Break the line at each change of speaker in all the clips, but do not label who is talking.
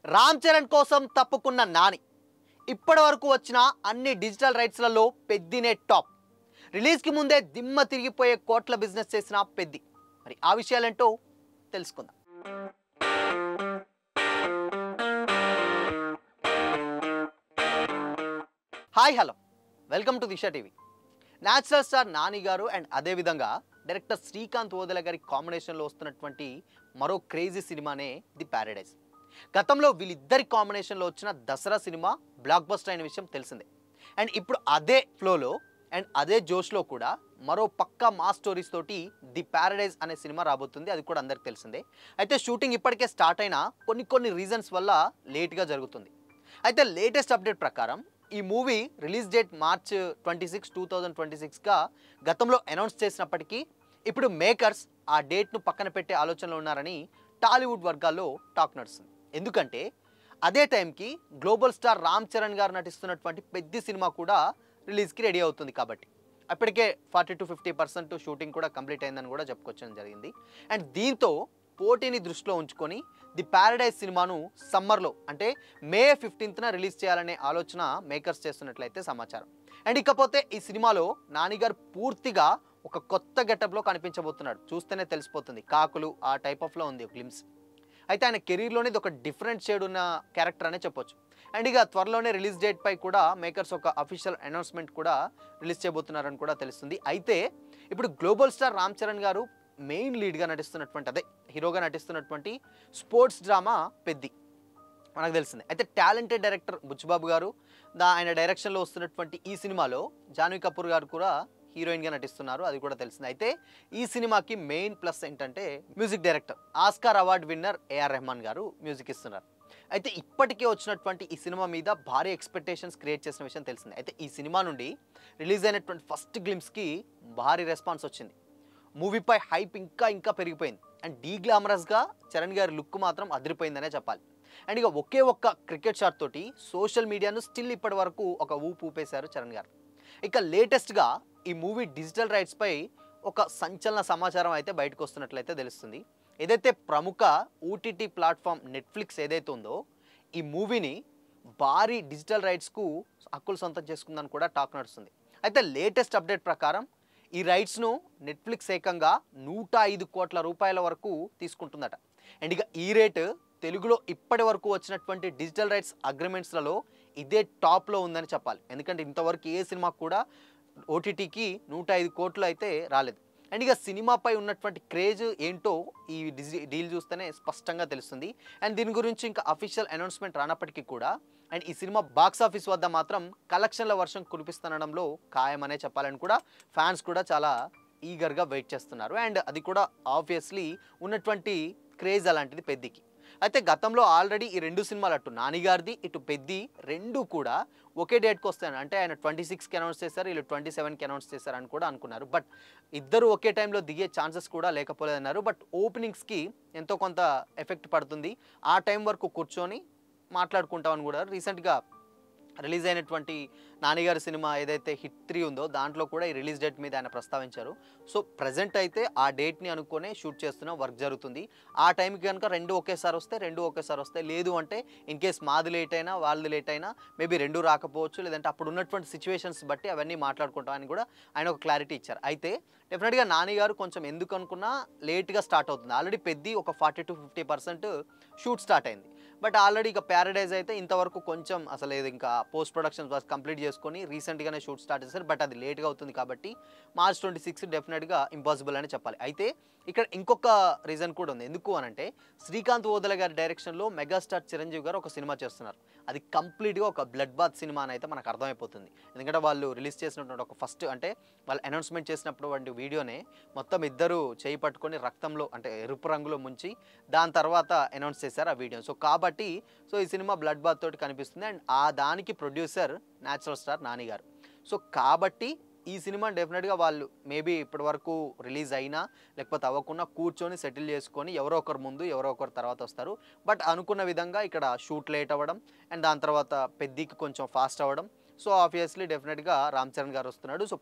రామ్ చరణ్ కోసం తప్పుకున్న నాని ఇప్పటి వరకు వచ్చిన అన్ని డిజిటల్ రైట్స్లలో పెద్దినే టాప్. రిలీజ్కి ముందే దిమ్మ తిరిగిపోయే కోట్ల బిజినెస్ చేసిన పెద్ది. మరి ఆ విషయాలేంటో తెలుసుకుందాం. Hi hello, welcome to Disha TV. Natural star Nani గారు అండ్ అదేవిధంగా డైరెక్టర్ శ్రీకాంత్ ఓదెల గారి కాంబినేషన్లో వస్తున్నటువంటి మరో క్రేజీ సినిమానే ది ప్యారడైజ్. గతంలో వీళ్ళిద్దరి కాంబినేషన్లో వచ్చిన దసరా సినిమా బ్లాక్ బస్టర్ అయిన విషయం తెలిసిందే. అండ్ ఇప్పుడు అదే ఫ్లోలో అండ్ అదే జోష్లో కూడా మరో పక్కా మాస్ స్టోరీస్ తోటి ది ప్యారడైజ్ అనే సినిమా రాబోతుంది. అది కూడా అందరికి తెలిసిందే. అయితే షూటింగ్ ఇప్పటికే స్టార్ట్ అయినా కొన్ని రీజన్స్ వల్ల లేట్గా జరుగుతుంది. అయితే లేటెస్ట్ అప్డేట్ ప్రకారం ఈ మూవీ రిలీజ్ డేట్ March 26, 2026గా గతంలో అనౌన్స్ చేసినప్పటికీ ఇప్పుడు మేకర్స్ ఆ డేట్ను పక్కన పెట్టే ఆలోచనలో ఉన్నారని టాలీవుడ్ వర్గాల్లో టాక్ నడుస్తుంది. ఎందుకంటే అదే టైంకి గ్లోబల్ స్టార్ రామ్ చరణ్ గారు నటిస్తున్నటువంటి పెద్ద సినిమా కూడా రిలీజ్కి రెడీ అవుతుంది. కాబట్టి అప్పటికే 40-50% షూటింగ్ కూడా కంప్లీట్ అయిందని కూడా చెప్పుకొచ్చడం జరిగింది. అండ్ దీంతో పోటీని దృష్టిలో ఉంచుకొని ది ప్యారడైజ్ సినిమాను సమ్మర్లో అంటే May 15న రిలీజ్ చేయాలనే ఆలోచన మేకర్స్ చేస్తున్నట్లయితే సమాచారం. అండ్ ఇకపోతే ఈ సినిమాలో నాని గారు పూర్తిగా ఒక కొత్త గెటప్లో కనిపించబోతున్నాడు. చూస్తేనే తెలిసిపోతుంది, కాకులు ఆ టైప్ ఆఫ్లో ఉంది గ్లిమ్స్. అయితే ఆయన కెరీర్లోనే ఇది ఒక డిఫరెంట్ షేడ్ ఉన్న క్యారెక్టర్ అనే చెప్పొచ్చు. అండ్ ఇక త్వరలోనే రిలీజ్ డేట్ పై కూడా మేకర్స్ ఒక అఫీషియల్ అనౌన్స్మెంట్ కూడా రిలీజ్ చేయబోతున్నారని కూడా తెలుస్తుంది. అయితే ఇప్పుడు గ్లోబల్ స్టార్ రామ్ చరణ్ గారు మెయిన్ లీడ్గా నటిస్తున్నటువంటి అదే హీరోగా నటిస్తున్నటువంటి స్పోర్ట్స్ డ్రామా పెద్ది మనకు తెలిసిందే. అయితే టాలెంటెడ్ డైరెక్టర్ బుచ్చిబాబు గారు ఆయన డైరెక్షన్లో వస్తున్నటువంటి ఈ సినిమాలో జాన్వీ కపూర్ గారు కూడా హీరోయిన్గా నటిస్తున్నారు. అది కూడా తెలిసింది. అయితే ఈ సినిమాకి మెయిన్ ప్లస్ ఏంటంటే music director Oscar award winner AR Rahman గారు మ్యూజిక్ ఇస్తున్నారు. అయితే ఇప్పటికే వచ్చినటువంటి ఈ సినిమా మీద భారీ ఎక్స్పెక్టేషన్స్ క్రియేట్ చేసిన విషయం తెలిసింది. అయితే ఈ సినిమా నుండి రిలీజ్ అయినటువంటి ఫస్ట్ గ్లిమ్స్కి భారీ రెస్పాన్స్ వచ్చింది. మూవీపై హైప్ ఇంకా పెరిగిపోయింది. అండ్ డీగ్లామరస్గా చరణ్ గారి లుక్ మాత్రం అదిరిపోయిందనే చెప్పాలి. అండ్ ఇక ఒకే ఒక్క క్రికెట్ షాట్ తోటి సోషల్ మీడియాను స్టిల్ ఇప్పటి వరకు ఒక ఊపేశారు చరణ్ గారు. ఇక లేటెస్ట్గా ఈ మూవీ డిజిటల్ రైట్స్పై ఒక సంచలన సమాచారం అయితే బయటకు వస్తున్నట్లయితే తెలుస్తుంది. ఏదైతే ప్రముఖ ఓటీటీ ప్లాట్ఫామ్ నెట్ఫ్లిక్స్ ఏదైతే ఉందో ఈ మూవీని భారీ డిజిటల్ రైట్స్కు హక్కులు సొంతం చేసుకుందని కూడా టాక్ నడుస్తుంది. అయితే లేటెస్ట్ అప్డేట్ ప్రకారం ఈ రైట్స్ను నెట్ఫ్లిక్స్ ఏకంగా 105 కోట్ల రూపాయల వరకు తీసుకుంటుందట. అండ్ ఇక ఈ రేటు తెలుగులో ఇప్పటి వరకు వచ్చినటువంటి డిజిటల్ రైట్స్ అగ్రిమెంట్స్లలో ఇదే టాప్లో ఉందని చెప్పాలి. ఎందుకంటే ఇంతవరకు ఏ సినిమా కూడా ఓటీటీకి 105 కోట్లు అయితే రాలేదు. అండ్ ఇక సినిమాపై ఉన్నటువంటి క్రేజ్ ఏంటో ఈ డీల్ చూస్తేనే స్పష్టంగా తెలుస్తుంది. అండ్ దీని గురించి ఇంకా అఫీషియల్ అనౌన్స్మెంట్ రానప్పటికీ కూడా అండ్ ఈ సినిమా బాక్స్ ఆఫీస్ వద్ద మాత్రం కలెక్షన్ల వర్షం కురిపిస్తుండడంలో ఖాయమనే చెప్పాలని కూడా ఫ్యాన్స్ కూడా చాలా ఈగర్గా వెయిట్ చేస్తున్నారు. అండ్ అది కూడా ఆబ్వియస్లీ ఉన్నటువంటి క్రేజ్ అలాంటిది పెద్దికి. అయితే గతంలో ఆల్రెడీ ఈ రెండు సినిమాలు అటు నానిగారిది ఇటు పెద్ది రెండు కూడా ఒకే డేట్కి వస్తాయని, అంటే ఆయన 26కి అనౌన్స్ చేశారు, వీళ్ళు 27కి అనౌన్స్ చేశారని కూడా అనుకున్నారు. బట్ ఇద్దరు ఒకే టైంలో దిగే ఛాన్సెస్ కూడా లేకపోలేదన్నారు. బట్ ఓపెనింగ్స్కి ఎంతో కొంత ఎఫెక్ట్ పడుతుంది, ఆ టైం వరకు కూర్చొని మాట్లాడుకుంటామని కూడా రీసెంట్గా రిలీజ్ అయినటువంటి నానిగారి సినిమా ఏదైతే హిట్ 3 ఉందో దాంట్లో కూడా ఈ రిలీజ్ డేట్ మీద ఆయన ప్రస్తావించారు. సో ప్రజెంట్ అయితే ఆ డేట్ని అనుకునే షూట్ చేస్తున్న వర్క్ జరుగుతుంది. ఆ టైంకి కనుక రెండు ఒకేసారి వస్తే లేదు అంటే ఇన్ కేస్ మాది లేట్ అయినా వాళ్ళది లేట్ అయినా మేబీ రెండు రాకపోవచ్చు, లేదంటే అప్పుడు ఉన్నటువంటి సిచ్యువేషన్స్ బట్టి అవన్నీ మాట్లాడుకుంటామని కూడా ఆయన ఒక క్లారిటీ ఇచ్చారు. అయితే డెఫినెట్గా నాని గారు కొంచెం ఎందుకు అనుకున్నా లేట్గా స్టార్ట్ అవుతుంది. ఆల్రెడీ పెద్ది ఒక 40-50% షూట్ స్టార్ట్ అయింది. బట్ ఆల్రెడీ ఇక ప్యారడైజ్ అయితే ఇంతవరకు కొంచెం అసలు ఇంకా పోస్ట్ ప్రొడక్షన్ వర్క్ కంప్లీట్ చేసుకొని రీసెంట్గానే షూట్ స్టార్ట్ చేశారు. బట్ అది లేట్గా అవుతుంది కాబట్టి March 26 డెఫినెట్గా ఇంపాసిబుల్ అని చెప్పాలి. అయితే ఇక్కడ ఇంకొక రీజన్ కూడా ఉంది. ఎందుకు అనంటే శ్రీకాంత్ ఓదెల గారి డైరెక్షన్లో మెగాస్టార్ చిరంజీవి గారు ఒక సినిమా చేస్తున్నారు. అది కంప్లీట్గా ఒక బ్లడ్ బాత్ సినిమా అని అయితే మనకు అర్థమైపోతుంది. ఎందుకంటే వాళ్ళు రిలీజ్ చేసినటువంటి ఒక ఫస్ట్ అంటే వాళ్ళు అనౌన్స్మెంట్ చేసినప్పుడు వంటి వీడియోనే మొత్తం ఇద్దరు చేయి పట్టుకొని రక్తంలో అంటే ఎరుపు రంగులో ముంచి దాని తర్వాత అనౌన్స్ చేశారు ఆ వీడియో. సో కాబట్టి ఈ సినిమా బ్లడ్ బాత్ తోటి కనిపిస్తుంది. అండ్ ఆ దానికి ప్రొడ్యూసర్ న్యాచురల్ స్టార్ నాని గారు. సో కాబట్టి ఈ సినిమా డెఫినెట్గా వాళ్ళు మేబీ ఇప్పటి వరకు రిలీజ్ అయినా లేకపోతే అవ్వకుండా కూర్చొని సెటిల్ చేసుకొని ఎవరో ఒకరు ముందు ఎవరో ఒకరు తర్వాత వస్తారు. బట్ అనుకున్న విధంగా ఇక్కడ షూట్ లేట్ అవ్వడం అండ్ దాని తర్వాత పెద్దికి కొంచెం ఫాస్ట్ అవ్వడం. సో ఆబ్వియస్లీ డెఫినెట్గా రామ్ చరణ్ గారు వస్తున్నాడు. సో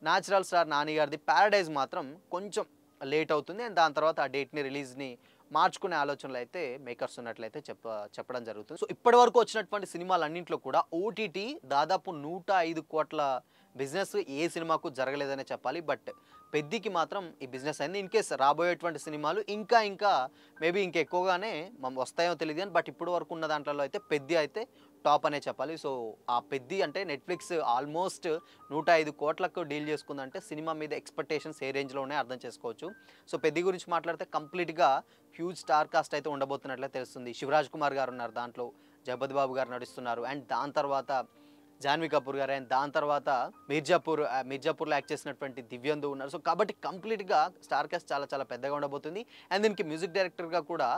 న్యాచురల్ స్టార్ నాని గారిది ప్యారడైజ్ మాత్రం కొంచెం లేట్ అవుతుంది. అండ్ దాని తర్వాత ఆ డేట్ని రిలీజ్ని మార్చుకునే ఆలోచనలు అయితే మేకర్స్ ఉన్నట్లయితే చెప్పడం జరుగుతుంది. సో ఇప్పటి వరకు వచ్చినటువంటి సినిమాలన్నింటిలో కూడా ఓటీటీ దాదాపు 105 కోట్ల బిజినెస్ ఏ సినిమాకు జరగలేదనే చెప్పాలి. బట్ పెద్దికి మాత్రం ఈ బిజినెస్ అయింది. ఇన్ కేస్ రాబోయేటువంటి సినిమాలు ఇంకా మేబీ ఇంకా ఎక్కువగానే వస్తాయో తెలియదు కానీ బట్ ఇప్పటి వరకు ఉన్న దాంట్లో అయితే పెద్ది అయితే టాప్ అనే చెప్పాలి. సో ఆ పెద్ది అంటే నెట్ఫ్లిక్స్ ఆల్మోస్ట్ 105 కోట్లకు డీల్ చేసుకుందంటే సినిమా మీద ఎక్స్పెక్టేషన్స్ ఏ రేంజ్లో ఉన్నాయో అర్థం చేసుకోవచ్చు. సో పెద్ది గురించి మాట్లాడితే కంప్లీట్గా హ్యూజ్ స్టార్ కాస్ట్ అయితే ఉండబోతున్నట్లే తెలుస్తుంది. శివరాజ్ కుమార్ గారు ఉన్నారు దాంట్లో, జగపతి బాబు గారు నడుస్తున్నారు, అండ్ దాని తర్వాత జాన్వీ కపూర్ గారు, అండ్ దాని తర్వాత మిర్జాపూర్లో యాక్ట్ చేసినటువంటి దివ్యందు ఉన్నారు. సో కాబట్టి కంప్లీట్గా స్టార్ కాస్ట్ చాలా పెద్దగా ఉండబోతుంది. అండ్ దీనికి మ్యూజిక్ డైరెక్టర్గా కూడా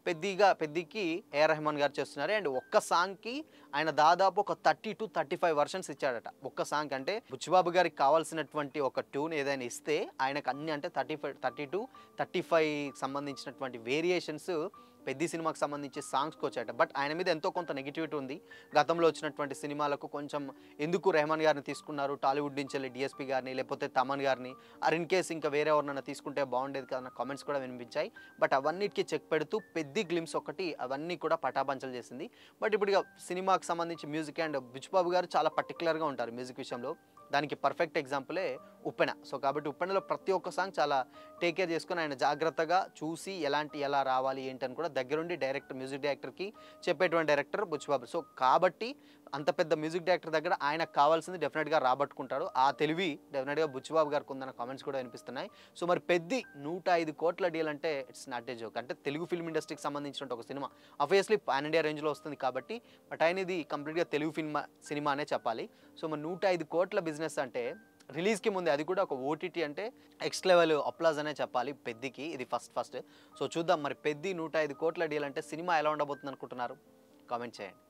పెద్దికి ఏఆర్ రెహమాన్ గారు చేస్తున్నారు. అండ్ ఒక్క సాంగ్కి ఆయన దాదాపు ఒక 30 to 35 వర్షన్స్ ఇచ్చాడట. ఒక్క సాంగ్ అంటే బుచ్చిబాబు గారికి కావాల్సినటువంటి ఒక ట్యూన్ ఏదైనా ఇస్తే ఆయనకు అన్ని అంటే 30 to 35 సంబంధించినటువంటి వేరియేషన్స్ పెద్ద సినిమాకి సంబంధించి సాంగ్స్కి వచ్చాయట. బట్ ఆయన మీద ఎంతో కొంత నెగిటివిటీ ఉంది. గతంలో వచ్చినటువంటి సినిమాలకు కొంచెం ఎందుకు రెహమాన్ గారిని తీసుకున్నారు, టాలీవుడ్ నుంచి వెళ్ళి డిఎస్పీ గారిని లేకపోతే తమన్ గారిని, ఆర్ ఇన్ కేస్ ఇంకా వేరే ఎవరినైనా తీసుకుంటే బాగుండేది కదా కామెంట్స్ కూడా వినిపించాయి. బట్ అవన్నిటికీ చెక్ పెడుతూ పెద్ద గ్లిమ్స్ ఒకటి అవన్నీ కూడా పటాపంచలు చేసింది. బట్ ఇప్పుడు ఇక సినిమాకి సంబంధించి మ్యూజిక్ అండ్ బుచ్చిబాబు గారు చాలా పర్టికులర్గా ఉంటారు మ్యూజిక్ విషయంలో. దానికి పర్ఫెక్ట్ ఎగ్జాంపులే ఉప్పెన. సో కాబట్టి ఉప్పెనలో ప్రతి ఒక్క సాంగ్ చాలా టేక్ కేర్ చేసుకొని ఆయన జాగ్రత్తగా చూసి ఎలా రావాలి ఏంటని కూడా దగ్గరుండి మ్యూజిక్ డైరెక్టర్కి చెప్పేటువంటి డైరెక్టర్ బుచ్చిబాబు. సో కాబట్టి అంత పెద్ద మ్యూజిక్ డైరెక్టర్ దగ్గర ఆయనకు కావాల్సింది డెఫినెట్గా రాబట్టుకుంటాడు. ఆ తెలివి డెఫినెట్గా బుచ్చిబాబు గారికి ఉందన్న కామెంట్స్ కూడా వినిపిస్తున్నాయి. సో మరి పెద్ది 105 కోట్ల డీల్ అంటే ఇట్స్ నాట్ ఏ జోక్. అంటే తెలుగు ఫిల్మ్ ఇండస్ట్రీకి సంబంధించిన ఒక సినిమా ఆబ్వియస్లీ పాన్ ఇండియా రేంజ్లో వస్తుంది కాబట్టి, బట్ ఆయన ఇది కంప్లీట్గా తెలుగు సినిమా అనే చెప్పాలి. సో మరి 105 కోట్ల బిజినెస్ అంటే రిలీజ్కి ముందే, అది కూడా ఒక ఓటీటీ అంటే నెక్స్ట్ లెవెల్ అప్లాజ్ అనే చెప్పాలి పెద్దికి. ఇది ఫస్ట్. సో చూద్దాం మరి పెద్ది 105 కోట్ల డీల్ అంటే సినిమా ఎలా ఉండబోతుంది అనుకుంటున్నారు? కామెంట్ చేయండి.